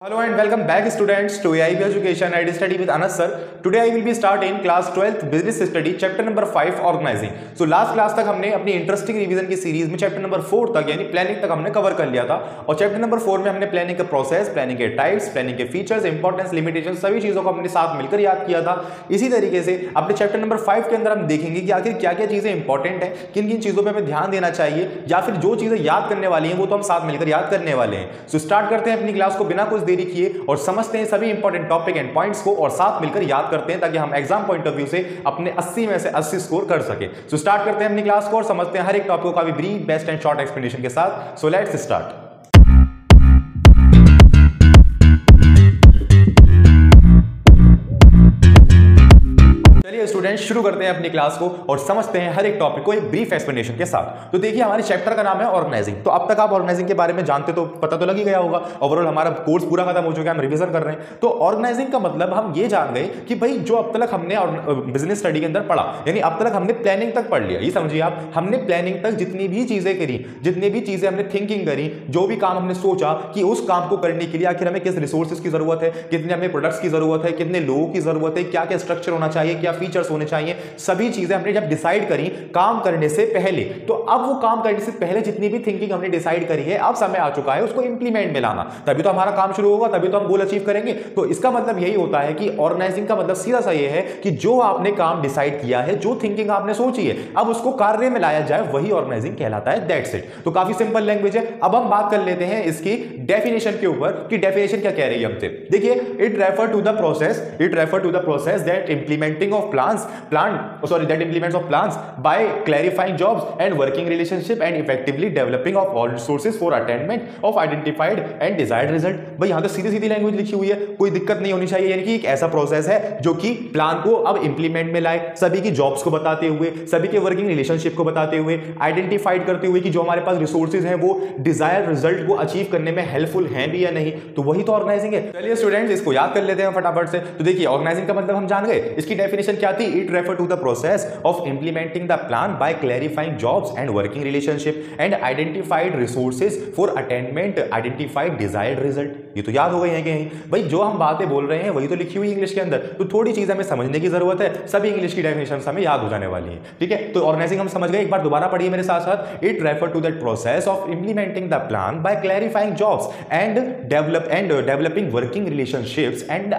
Hello and welcome back students to AIB Education and Study with Anas sir. Today I will be starting class 12th business study chapter number 5 organizing. So last class तक हमने अपनी interesting revision की series में chapter number 4 तक यानी planning तक हमने cover कर लिया था और चैप्टर नंबर 4 में हमने प्लानिंग का प्रोसेस, प्लानिंग के टाइप्स, प्लानिंग के फीचर्स, इंपॉर्टेंस, लिमिटेशन सभी चीजों को हमने साथ मिलकर याद किया था। इसी तरीके से अपने चैप्टर नंबर 5 के अंदर हम देखेंगे कि आखिर क्या क्या चीजें इंपॉर्टेंट है, किन किन चीजों पर हमें ध्यान देना चाहिए या फिर जो चीजें याद करने वाली हैं वो तो हम साथ मिलकर याद करने वाले हैं। सो स्टार्ट करते हैं अपनी क्लास को बिना कुछ देरी किए और समझते हैं सभी इंपॉर्टेंट टॉपिक एंड पॉइंट्स को और साथ मिलकर याद करते हैं ताकि हम एग्जाम पॉइंट ऑफ व्यू से अपने 80 में से 80 स्कोर कर सके। सो स्टार्ट करते हैं अपनी क्लास को और समझते हैं हर एक टॉपिक का भी brief, best and short explanation के साथ। So let's start. स्टूडेंट्स शुरू करते हैं अपनी क्लास को और समझते हैं हर एक टॉपिक को एक ब्रीफ एक्सप्लेनेशन के साथ। तो देखिए हमारे चैप्टर का नाम है ऑर्गेनाइजिंग। तो अब तक आप ऑर्गेनाइजिंग के बारे में जानते तो पता तो लग ही गया होगा। ओवरऑल हमारा कोर्स पूरा खत्म हो चुका है, हम रिवीजन कर रहे हैं। तो ऑर्गेनाइजिंग का मतलब हम ये जान गए कि भाई जो अब तक हमने बिजनेस स्टडी के अंदर पढ़ा यानी अब तक हमने प्लानिंग तक पढ़ लिया। ये समझिए आप, हमने प्लानिंग तक जितनी भी चीजें करी, जितनी भी चीजें हमने थिंकिंग करी, जो भी काम हमने सोचा कि उस काम को करने के लिए आखिर हमें किस रिसोर्सेज की जरूरत है, कितने हमें प्रोडक्ट्स की जरूरत है, कितने लोगों की जरूरत है, क्या क्या स्ट्रक्चर होना चाहिए, क्या फीचर्स होने चाहिए, सभी चीजें हमने जब डिसाइड करी काम करने से पहले। तो अब वो काम करने से पहले जितनी भी थिंकिंग हमने डिसाइड करी है अब समय आ चुका है उसको इंप्लीमेंट में लाना। तभी तो हमारा काम शुरू होगा, तभी तो हम गोल अचीव करेंगे। तो इसका मतलब यही होता है कि ऑर्गेनाइजिंग का मतलब सीधा सा ये है कि जो आपने काम डिसाइड किया है, जो थिंकिंग आपने सोची है, अब उसको कार्य में लाया जाए, वही ऑर्गेनाइजिंग कहलाता है। That's it. तो काफी सिंपल लैंग्वेज है। अब हम बात कर लेते हैं इसकी डेफिनेशन के ऊपर कि डेफिनेशन क्या कह रही है हमसे। देखिए it refer to the process that implementing of that implements of plans by clarifying jobs and working relationship and effectively developing of all resources for attainment of identified and desired result। भाई यहां तो सीधी सीधी language लिखी हुई है, कोई दिक्कत नहीं होनी चाहिए। यानी कि एक ऐसा प्रोसेस है जो कि प्लान को अब इंप्लीमेंट में लाए, सभी की जॉब्स को बताते हुए, सभी के वर्किंग रिलेशनशिप को बताते हुए, आइडेंटिफाइड करते हुए कि जो हमारे पास रिसोर्सेज हैं वो डिजायर्ड रिजल्ट को अचीव करने में हेल्पफुल हैं भी या नहीं। तो वही तो ऑर्गेनाइजिंग है। चलिए स्टूडेंट्स इसको याद कर लेते हैं फटाफट से। तो देखिए ऑर्गेनाइजिंग का मतलब हम जान गए। इसकी डेफिनेशन क्या थी? It refer to the process of implementing the plan by clarifying jobs and working relationship and identified resources for attainment identified desired result। ये तो याद हो गई है कि नहीं? भाई जो हम बातें बोल रहे हैं वही तो लिखी हुई इंग्लिश के अंदर, तो थोड़ी चीज हमें समझने की जरूरत है। सभी इंग्लिश की डेफिनेशन हमें याद हो जाने वाली है। ठीक है, तो ऑर्गेनाइजिंग हम समझ गए। एक बार दोबारा पढ़िए मेरे साथ साथ। It refer to that process of implementing the plan by clarifying jobs and developing working relationships and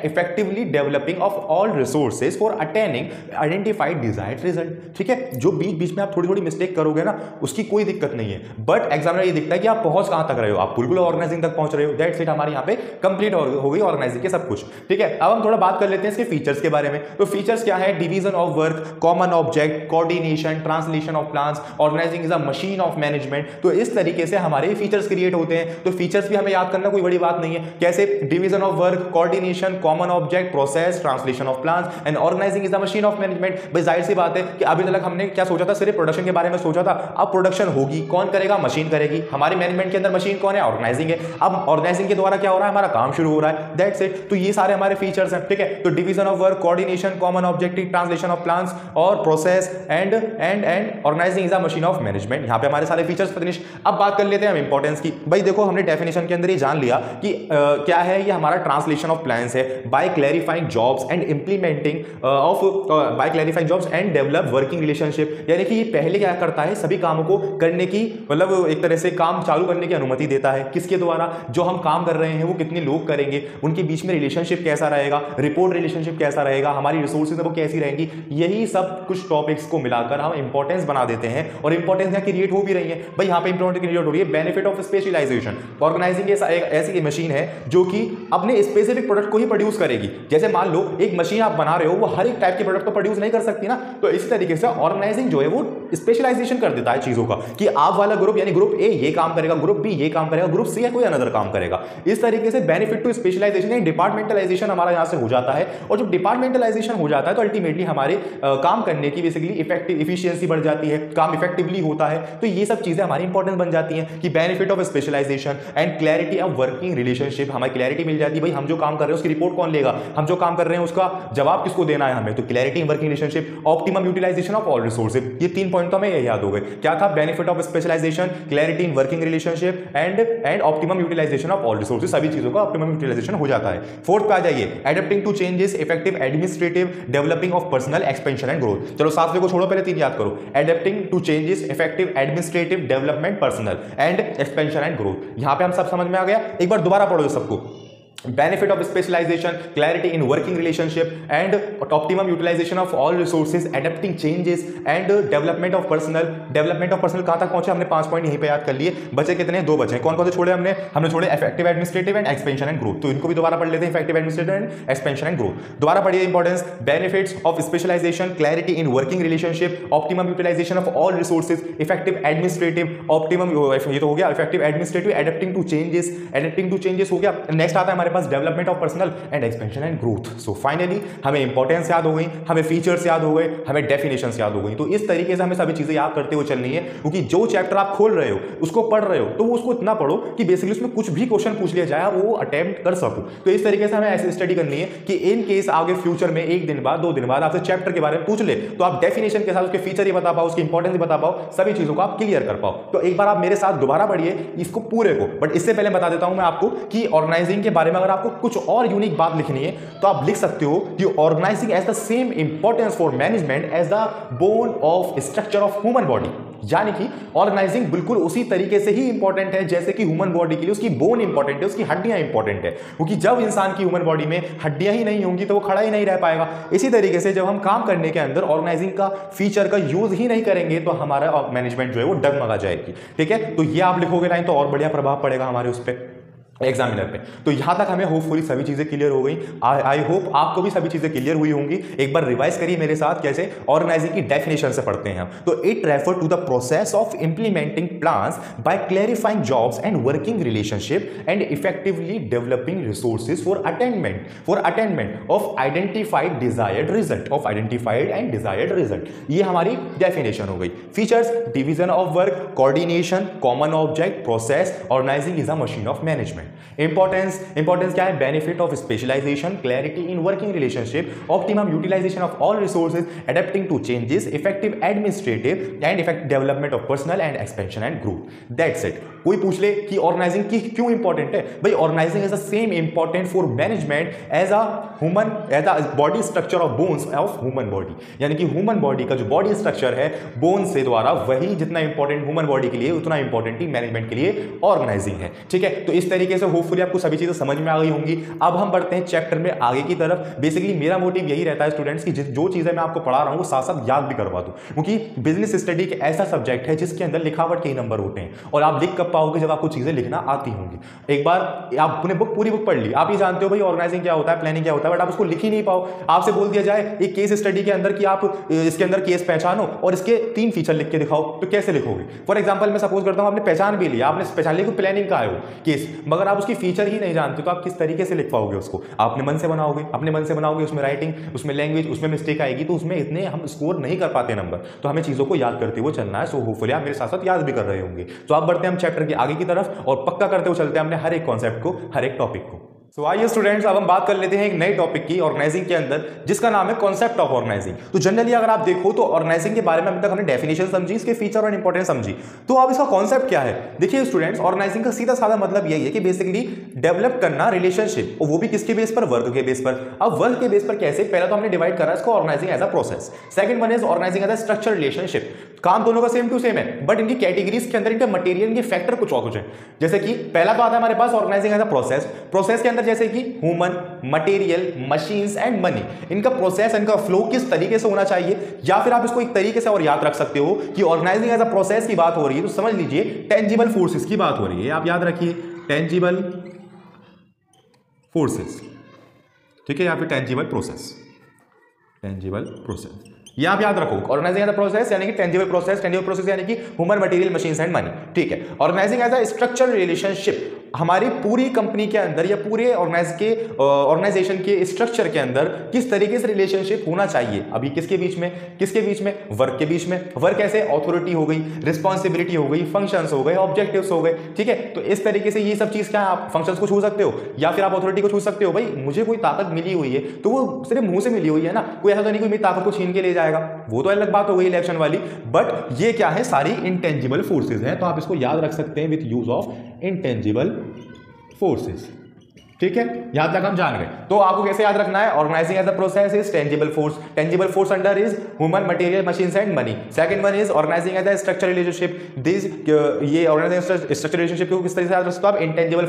effectively developing of all resources for attaining identified desired result. ठीक है, जो बीच बीच में आप थोड़ी थोड़ी मिस्टेक करोगे ना उसकी कोई दिक्कत नहीं है, बट एग्जामिनर ये दिखता है कि आप पहुंच कहां तक रहे हो, आप बिल्कुल ऑर्गेनाइजिंग तक पहुंच रहे हो। दैट्स इट, हमारे यहाँ पे कंप्लीट हो गई ऑर्गेनाइजिंग के सब कुछ। ठीक है, अब हम थोड़ा बात कर लेते हैं इसके फीचर्स के बारे में। तो फीचर्स क्या है? Division of work, common object, coordination, translation of plans, organizing is a machine of management. तो इस तरीके से हमारे फीचर्स क्रिएट होते हैं। तो फीचर्स भी हमें याद करना कोई बड़ी बात नहीं है। कैसे? Division of work, coordination, common object, process, translation of plans and organizing is a machine of management. भाई जाहिर सी बात है कि अभी तक हमने क्या सोचा था? सिर्फ प्रोडक्शन के बारे में सोचा था। अब प्रोडक्शन होगी, कौन करेगा? मशीन करेगी। हमारी मैनेजमेंट के अंदर मशीन कौन है? ऑर्गेनाइजिंग है। अब ऑर्गेनाइजिंग के द्वारा क्या हो रहा है? हमारा काम शुरू हो रहा है। That's it. तो ये सारे हमारे फीचर्स हैं। ठीक है, तो division of work, coordination, common objective, translation of plans और process and organizing is a machine of management. यहां पे हमारे सारे फीचर्स फिनिश। अब बात कर लेते हैं हम इंपॉर्टेंस की। भाई देखो हमने डेफिनेशन के अंदर ये जान लिया कि क्या है, ये हमारा ट्रांसलेशन ऑफ प्लान्स है by clarifying jobs and implementing by clarifying jobs and develop working relationship. यानी कि ये पहले क्या करता है? सभी कामों को करने की मतलब एक तरह से काम चालू करने की अनुमति देता है। किसके द्वारा? जो हम काम कर रहे हैं वो कितने लोग करेंगे, उनके बीच में रिलेशनशिप कैसा रहेगा, रिपोर्ट रिलेशनशिप कैसा रहेगा, हमारी रिसोर्सेज वो कैसी रहेंगी, यही सब कुछ टॉपिक्स को मिलाकर हम इंपॉर्टेंस बना देते हैं और इंपॉर्टेंस यहाँ क्रिएट हो भी रही है। भाई यहाँ पे इंपॉर्टेंस क्रिएट हो रही है। Benefit of specialization. ऑर्गेनाइजिंग ऐसी मशीन है जो कि अपने स्पेसिफिक प्रोडक्ट को ही प्रोड्यूस करेगी। जैसे मान लो एक मशीन आप बना रहे हो, वो हर एक टाइप के प्रोडक्ट को प्रोड्यूस नहीं कर सकती ना। तो इसी तरीके से ऑर्गेनाइजिंग जो है वो स्पेशलाइजेशन कर देता है चीजों का कि आप वाला ग्रुप यानी ग्रुप ए ये काम करेगा, ग्रुप बी ये काम करेगा, ग्रुप सी या कोई अनदर काम करेगा। इस तरीके से बेनिफिट टू स्पेशलाइजेशन यानी डिपार्टमेंटलाइजेशन हमारा यहां से हो जाता है। और जब डिपार्टमेंटलाइजेशन हो जाता है तो अल्टीमेटली हमारे काम करने की बेसिकली इफेक्टिव एफिशिएंसी बढ़ जाती है, काम इफेक्टिवली होता है। तो ये सब चीजें हमारी इंपॉर्टेंट बन जाती हैं कि benefit of specialization and clarity of working relationship. हमें क्लैरिटी मिल जाती है, भाई हम जो काम कर रहे हैं उसकी रिपोर्ट कौन लेगा, हम जो काम कर रहे हैं उसका जवाब किसको देना है हमें, तो clarity in working relationship, optimum utilization of all resources, ये 3 पॉइंट तो हमें याद हो गए। क्या था, benefit of specialization, clarity in working relationship and optimum utilization of all resources, सभी चीजों का ऑप्टिमम यूटिलाइजेशन हो जाता है। फोर्थ पे आ जाइए, adapting to changes, effective administrative, developing of personal, expansion and growth. चलो सातवें को छोड़ो, पहले 3 याद करो, adapting to changes, effective administrative, development, personal and expansion and growth. यहां पे हम सब समझ में आ गया। एक बार दोबारा पढ़ो सबको, benefit of specialization, clarity in working relationship and optimum utilization of all resources, adapting changes and development of personal कहां तक पहुंचे हमने, 5 पॉइंट यहीं पे याद कर लिए। बचे कितने, 2 बचे। कौन कौन से छोड़े हमने छोड़े effective administrative and expansion and growth, तो इनको भी दोबारा पढ़ लेते हैं, effective administrative and expansion and growth. दोबारा पढ़िए importance, benefits of specialization, clarity in working relationship, optimum utilization of all resources, effective administrative, optimum, ये तो हो गया effective administrative, adapting to changes हो गया। नेक्स्ट आता है हमारे पास development of personal and expansion and growth. So finally हमें इंपॉर्टेंस याद हो गई, हमें फीचर्स याद हो गए, हमें डेफिनेशंस याद हो गई। तो इस तरीके से हमें सभी चीजें याद करते हुए चलनी है, क्योंकि जो चैप्टर आप खोल रहे हो उसको पढ़ रहे हो तो वो उसको इतना पढ़ो कि बेसिकली उसमें कुछ भी क्वेश्चन पूछ लिया जाए वो अटेम्प्ट कर सको। तो इस तरीके से हमें ऐसे स्टडी करनी है कि इन केस आगे फ्यूचर में 1 दिन बाद 2 दिन बाद आपसे चैप्टर के बारे में पूछ ले तो आप डेफिनेशन के साथ उसके फीचर ही बता पाओ, उसकी इंपॉर्टेंस ही बता पाओ, सभी चीजों को आप क्लियर कर पाओ। तो एक बार आप मेरे साथ दोबारा पढ़िए इसको पूरे को। बट इससे पहले बता देता हूं मैं आपको कि ऑर्गेनाइजिंग के बारे में अगर आपको कुछ और यूनिक बात लिखनी है तो आप लिख सकते हो कि organizing as the same importance for management as the bone of structure of human body. यानी कि ऑर्गेनाइजिंग बिल्कुल उसी तरीके से ही इंपॉर्टेंट है जैसे कि ह्यूमन बॉडी के लिए उसकी बोन इंपॉर्टेंट है, उसकी हड्डियां इंपॉर्टेंट है, क्योंकि जब इंसान की ह्यूमन बॉडी में हड्डियां ही नहीं होंगी तो वो खड़ा ही नहीं रह पाएगा। इसी तरीके से जब हम काम करने के अंदर ऑर्गेनाइजिंग का फीचर का यूज ही नहीं करेंगे तो हमारा मैनेजमेंट जो है वो डगमगा जाएगी। ठीक है, तो ये आप लिखोगे लाइन तो और बढ़िया प्रभाव पड़ेगा हमारे उस पर एग्जामिनर पे। तो यहां तक हमें होपफुली सभी चीजें क्लियर हो गई। आई होप आपको भी सभी चीजें क्लियर हुई होंगी। एक बार रिवाइज करिए मेरे साथ, कैसे ऑर्गेनाइजिंग की डेफिनेशन से पढ़ते हैं हम। तो it refer to the process of implementing plans by clarifying jobs and working relationship and effectively developing resources for attainment of identified desired result. ये हमारी डेफिनेशन हो गई। Features, division of work, coordination, common object, process, organizing is a machine of management. Importance क्या है, benefit of specialization, clarity in working relationship, optimum utilization of all resources, adapting to changes, effective administrative and effective development of personal and expansion and growth. That's it. कोई पूछ ले कि organising की क्यों important है, भाई organizing is the same important for management as a body structure of bones of human body. यानी कि ह्यूमन बॉडी का जो बॉडी स्ट्रक्चर है बोन से द्वारा, वही जितना इंपॉर्टेंट ह्यूमन बॉडी के लिए उतना इंपॉर्टेंट ही मैनेजमेंट के लिए ऑर्गेनाइजिंग है। ठीक है, तो इस तरीके से होपफुली आपको सभी चीजें समझ में आ गई होंगी। अब हम बढ़ते हैं चैप्टर में आगे की तरफ। बेसिकली मेरा मोटिव यही रहता है स्टूडेंट्स की जो चीजें मैं आपको पढ़ा रहा हूं वो साथ साथ याद भी करवा दूं, क्योंकि बिजनेस स्टडी एक ऐसा सब्जेक्ट है जिसके अंदर लिखावट के ही नंबर होते हैं और आप लिख कब पाओगे जब आपको चीजें लिखना आती होंगी। एक बार आपने पूरी बुक पढ़ ली, आप ही जानते हो भाई ऑर्गेनाइजिंग क्या होता है, प्लानिंग क्या होता है, बट आप उसको लिख ही नहीं पाओ। आपसे बोल दिया जाए एक केस स्टडी के अंदर कि आप इसके अंदर केस पहचानो और इसके 3 फीचर लिख के दिखाओ, तो कैसे लिखोगे। फॉर एग्जाम्पल मैं सपोज करता हूं आपने पहचान भी लिया, आपने पहचान लिया प्लानिंग का है वो केस, मगर आप उसकी फीचर ही नहीं जानते तो आप किस तरीके से लिख पाओगे उसको। आपने मन से बनाओगे, अपने मन से बनाओगे, उसमें राइटिंग, उसमें लैंग्वेज, उसमें मिस्टेक आएगी तो उसमें इतने हम स्कोर नहीं कर पाते नंबर। तो हमें चीजों को याद करते हुए चलना है। सो होपफुली आप मेरे साथ साथ याद भी कर रहे होंगे। तो आप बढ़ते हैं हम चैप्टर के आगे की तरफ और पक्का करते हुए चलते हैं हमने हर एक कॉन्सेप्ट को, हर एक टॉपिक को। तो आइए स्टूडेंट्स, अब हम बात कर लेते हैं एक नए टॉपिक की ऑर्गेनाइजिंग के अंदर, जिसका नाम है कॉन्सेप्ट ऑफ ऑर्गेनाइजिंग। तो जनरली अगर आप देखो तो ऑर्गेनाइजिंग के बारे में अभी तक हमने डेफिनेशन समझी, इसके फीचर और इंपॉर्टेंस समझी। तो अब इसका कॉन्सेप्ट क्या है, देखिए स्टूडेंट्स, ऑर्गेनाइजिंग का सीधा साधा मतलब यही है कि बेसिकली डेवलप करना रिलेशनशिप, और वो भी किसके बेस पर, वर्क के बेस पर। अब वर्क के बेस पर कैसे, पहला तो हमने डिवाइड करा इसको organizing as a process, second one is organizing as a structure relationship. काम दोनों का सेम टू सेम है बट इनकी कैटेगरीज के अंदर इनके मटेरियल के फैक्टर कुछ और कुछ है। जैसे कि पहला तो आता है हमारे पास ऑर्गेनाइजिंग एज अ प्रोसेस के अंदर जैसे कि human, material, machines and money, इनका प्रोसेस, इनका फ्लो किस तरीके से होना चाहिए। या फिर आप इसको एक तरीके से और याद रख सकते हो कि ऑर्गेनाइजिंग एज अ प्रोसेस की बात हो रही है तो समझ लीजिए टेंजिबल फोर्सेस की बात हो रही है। आप याद रखिए टेंजिबल फोर्सेस, ठीक है, या फिर टेंजिबल प्रोसेस, ये आप याद रखो। ऑर्गेनाइजिंग एज अ प्रोसेस यानी कि टेंजिबल प्रोसेस यानी कि human, material, machines and money. ठीक है, organizing as a structure relationship, हमारी पूरी कंपनी के अंदर या पूरे ऑर्गेनाइजेशन के स्ट्रक्चर के अंदर किस तरीके से रिलेशनशिप होना चाहिए। अभी किसके बीच में, वर्क के बीच में। वर्क कैसे, अथॉरिटी हो गई, रिस्पॉन्सिबिलिटी हो गई, फंक्शंस हो गए, ऑब्जेक्टिव्स हो गए, ठीक है। तो इस तरीके से ये सब चीज क्या है, आप फंक्शंस को छू सकते हो या फिर आप अथॉरिटी को छू सकते हो। भाई मुझे कोई ताकत मिली हुई है तो वो सिर्फ मुंह से मिली हुई है ना, कोई ऐसा तो नहीं कोई मेरी ताकत को छीन के ले जाएगा, वो तो अलग बात हो गई इलेक्शन वाली। बट ये क्या है, सारी इंटेंजिबल फोर्सेज हैं, तो आप इसको याद रख सकते हैं with use of intangible forces, ठीक है। यहां तक हम जान गए। तो आपको कैसे याद रखना है, organizing as a process is tangible force under is human, material, machines and money. Second one is organizing as a structure relationship, this ये ऑर्गेनाइजिंग स्ट्रक्चर रिलेशनशिप को किस तरह से याद रख सकते हो आप, इंटेंजिबल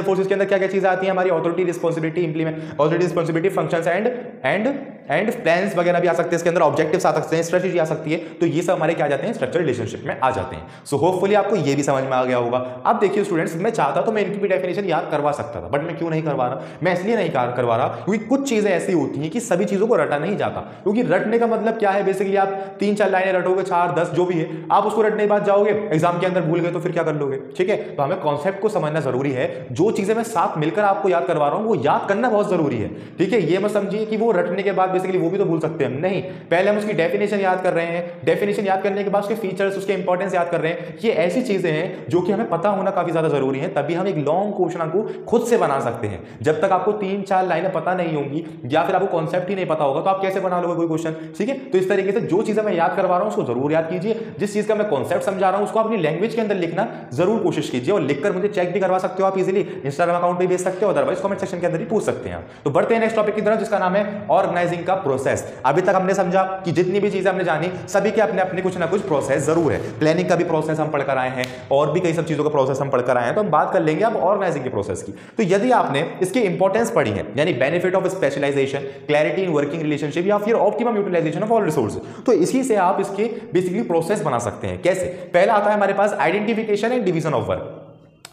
फोर्सेज के अंदर क्या क्या चीजें आती हैं हमारी, authority, responsibility, functions and plans वगैरह भी आ सकते हैं इसके अंदर, ऑब्जेक्टिव्स आ सकते हैं, स्ट्रेटजी आ सकती है। तो ये सब हमारे क्या आ जाते हैं, स्ट्रक्चर रिलेशनशिप में आ जाते हैं। सो होपफुली आपको ये भी समझ में आ गया होगा। अब देखिए स्टूडेंट्स, मैं चाहता तो मैं इनकी भी डेफिनेशन याद करवा सकता था, बट मैं क्यों नहीं करवा रहा, मैं इसलिए नहीं करवा रहा क्योंकि कुछ चीजें ऐसी होती हैं कि सभी चीजों को रटा नहीं जाता। क्योंकि रटने का मतलब क्या है, बेसिकली आप 3-4 लाइनें रटोगे, 4-10 जो भी है, आप उसको रटने के बाद जाओगे एग्जाम के अंदर भूल गए तो फिर क्या कर लोगे, ठीक है। तो हमें कॉन्सेप्ट को समझना जरूरी है। जो चीजें मैं साथ मिलकर आपको याद करवा रहा हूं वो याद करना बहुत जरूरी है, ठीक है। ये मत समझिए कि वो रटने के बाद बेसिकली वो भी तो भूल सकते हैं, नहीं। पहले हम उसकी डेफिनेशन याद कर रहे हैं, डेफिनेशन याद करने के बाद उसके फीचर्स, उसके इंपॉर्टेंस याद कर रहे हैं। ये ऐसी चीजें हैं जो कि हमें पता होना काफी ज्यादा जरूरी है, तभी हम एक लॉन्ग क्वेश्चन को खुद से बना सकते हैं। जब तक आपको 3-4 लाइनें पता नहीं होंगी या फिर आपको कॉन्सेप्ट ही नहीं पता होगा तो आप कैसे बना लोगे कोई क्वेश्चन, ठीक है। तो इस तरीके से जो चीजें मैं याद करवा रहा हूं उसको जरूर याद कीजिए, जिस चीज का मैं कॉन्सेप्ट समझा रहा हूं उसको अपनी लैंग्वेज के अंदर लिखना जरूर कोशिश कीजिए, और लिखकर मुझे चेक भी करवा सकते हो आप इजीली, इंस्टाग्राम अकाउंट पे भेज सकते हो, अदरवाइज कमेंट सेक्शन के अंदर ही पूछ सकते हैं। तो बढ़ते हैं नेक्स्ट टॉपिक की तरफ, जिसका नाम है ऑर्गेनाइजिंग का प्रोसेस। अभी तक हमने समझा कि जितनी भी चीजें हमने जानी सभी के अपने अपने कुछ ना कुछ प्रोसेस जरूर है। प्लानिंग का भी प्रोसेस हम पढ़कर आए हैं और भी कई सब चीजों का प्रोसेस हम पढ़कर आए हैं, तो हम बात कर लेंगे अब ऑर्गेनाइजिंग के प्रोसेस की। तो यदि आपने इसके इंपॉर्टेंस पढ़ी है, यानी benefit of specialization, clarity in working relationship या फिर optimum utilization of all resources, तो इसी से आप इसके बेसिकली प्रोसेस बना सकते हैं। कैसे, पहला आता है हमारे पास identification and division of work.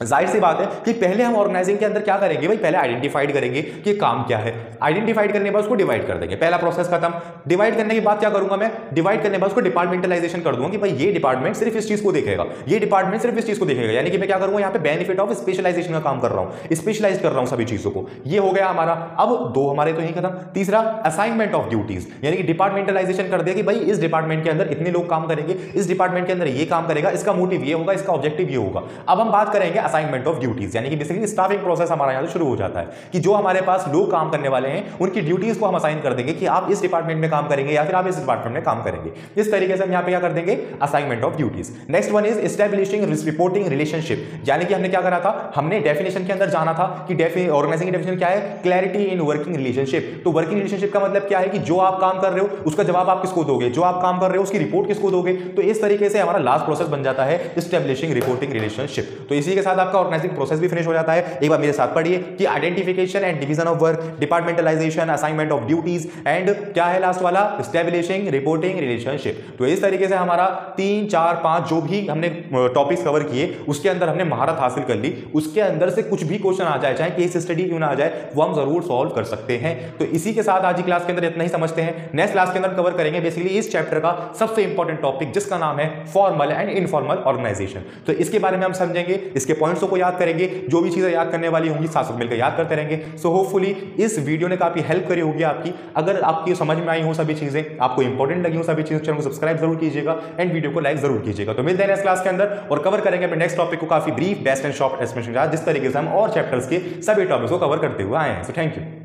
जाहिर सी बात है कि पहले हम ऑर्गेनाइजिंग के अंदर क्या करेंगे, भाई पहले आइडेंटिफाइड करेंगे कि काम क्या है, आइडेंटिफाइड करने के बाद उसको डिवाइड कर देंगे, पहला प्रोसेस खत्म। डिवाइड करने के बाद क्या करूंगा मैं, डिवाइड करने के बाद उसको डिपार्टमेंटलाइजेशन कर दूंगा कि भाई ये डिपार्टमेंट सिर्फ इस चीज को देखेगा, ये डिपार्टमेंट सिर्फ इस चीज को देखेगा, यानी कि मैं क्या करूंगा यहाँ पे बेनिफिट ऑफ स्पेशलाइजेशन का काम कर रहा हूं, स्पेशलाइज कर रहा हूं सभी चीजों को। ये हो गया हमारा। अब दो हमारे तो यही खत्म। तीसरा असाइनमेंट ऑफ ड्यूटीज, यानी कि डिपार्टमेंटलाइजेशन कर दिया कि भाई इस डिपार्टमेंट के अंदर इतने लोग काम करेंगे, इस डिपार्टमेंट के अंदर ये काम करेगा, इसका मोटिव ये होगा, इसका ऑब्जेक्टिव ये होगा। अब हम बात करेंगे असाइनमेंट ऑफ ड्यूटीज, यानी कि बेसिकली स्टाफिंग प्रोसेस हमारा यहां से शुरू हो जाता है कि जो हमारे पास लोग काम करने वाले हैं उनकी ड्यूटीज को हम असाइन कर देंगे कि आप इस डिपार्टमेंट में काम करेंगे या फिर आप इस डिपार्टमेंट में काम करेंगे। इस तरीके से हम यहां पे क्या कर देंगे, assignment of duties. Next one is establishing reporting relationship, यानी कि हमने क्या करा था, हमने डेफिनेशन के अंदर जाना था कि ऑर्गेनाइजिंग की डेफिनेशन क्या है, क्लैरिटी इन वर्किंग रिलेशनशिप। तो वर्किंग रिलेशनशिप का मतलब क्या है कि जो आप काम कर रहे हो उसका जवाब आप किसको दोगे, जो आप काम कर रहे हो उसकी रिपोर्ट किसको दोगे। तो इस तरीके से हमारा लास्ट प्रोसेस बन जाता है एस्टैब्लिशिंग रिपोर्टिंग रिलेशनशिप। तो इसी के साथ आपका ऑर्गेनाइजिंग प्रोसेस भी फिनिश हो जाता है। एक बार मेरे साथ पढ़िए कि identification and division of work, departmentalisation, assignment of duties and क्या है लास्ट वाला, एस्टैब्लिशिंग रिपोर्टिंग रिलेशनशिप। तो इस तरीके से हमारा 3, 4, 5 जो भी हमने टॉपिक्स कवर किए उसके अंदर हमने महारत हासिल कर ली। उसके अंदर से कुछ भी क्वेश्चन आ जाए, चाहे केस स्टडी क्यों ना आ जाए, वो हम जरूर सॉल्व कर सकते हैं। तो इसी के साथ आज की क्लास के अंदर इतना ही समझते हैं। नेक्स्ट क्लास के अंदर कवर करेंगे बेसिकली इस चैप्टर का सबसे इंपॉर्टेंट टॉपिक, जिसका नाम है फॉर्मल एंड इनफॉर्मल ऑर्गेनाइजेशन। तो इसके बारे में हम समझेंगे, इसके पॉइंट्स को याद करेंगे, जो भी चीजें याद करने वाली होंगी साथ साथ मिलकर याद करते रहेंगे। सो होपफुली इस वीडियो ने काफी हेल्प करी होगी आपकी। अगर आपकी समझ में आई हो सभी चीजें, आपको इंपॉर्टेंट लगी हो सभी चीजें, चैनल को सब्सक्राइब जरूर कीजिएगा एंड वीडियो को लाइक जरूर कीजिएगा। तो मिलते हैं नेक्स्ट क्लास के अंदर और कवर करेंगे अपने नेक्स्ट टॉपिक को काफी brief, best and short explanation, जिस तरीके से हम और चैप्टर्स के सभी टॉपिक्स को कवर करते हुए आए हैं। So thank you.